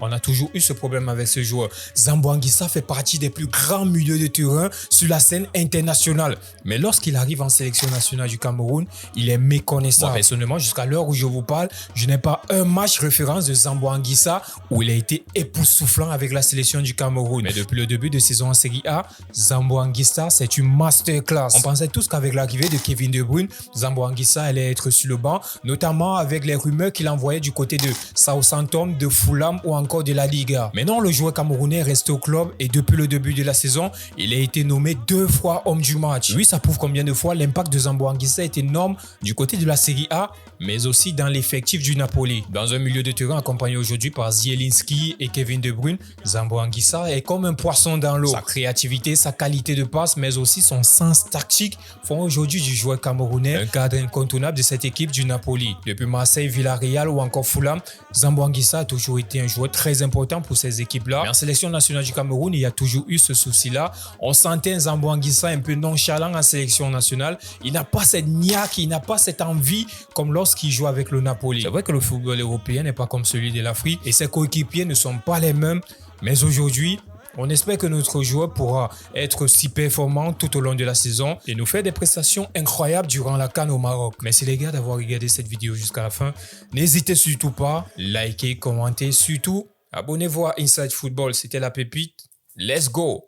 On a toujours eu ce problème avec ce joueur. Zambo Anguissa fait partie des plus grands milieux de terrain sur la scène internationale. Mais lorsqu'il arrive en sélection nationale du Cameroun, il est méconnaissable. Moi, personnellement, jusqu'à l'heure où je vous parle, je n'ai pas un match référence de Zambo Anguissa où il a été époustouflant avec la sélection du Cameroun. Mais depuis le début de saison en Série A, Zambo Anguissa, c'est une masterclass. On pensait tous qu'avec l'arrivée de Kevin De Bruyne, Zambo Anguissa allait être sur le banc, notamment avec les rumeurs qu'il envoyait du côté de Southampton, de Fulham ou encore de la Liga. Mais non, le joueur camerounais reste au club et depuis le début de la saison, il a été nommé 2 fois homme du match. Oui, ça prouve combien de fois l'impact de Zambo Anguissa est énorme du côté de la Série A, mais aussi dans l'effectif du Napoli. Dans un milieu de terrain accompagné aujourd'hui par Zielinski et Kevin De Bruyne, Zambo Anguissa est comme un poisson dans l'eau. Sa créativité, sa qualité de passe, mais aussi son sens tactique font aujourd'hui du joueur camerounais un cadre incontournable de cette équipe du Napoli. Depuis Marseille, Villarreal ou encore Fulham, Zambo Anguissa a toujours été un joueur très important pour ces équipes-là. Mais en sélection nationale du Cameroun, il y a toujours eu ce souci-là. On sentait un Zambo Anguissa un peu nonchalant en sélection nationale. Il n'a pas cette niaque, il n'a pas cette envie comme lorsqu'il joue avec le Napoli. C'est vrai que le football européen n'est pas comme celui de l'Afrique et ses coéquipiers ne sont pas les mêmes. Mais aujourd'hui, on espère que notre joueur pourra être si performant tout au long de la saison et nous faire des prestations incroyables durant la CAN au Maroc. Merci les gars d'avoir regardé cette vidéo jusqu'à la fin. N'hésitez surtout pas, likez, commentez, surtout abonnez-vous à Inside Football. C'était la pépite. Let's go!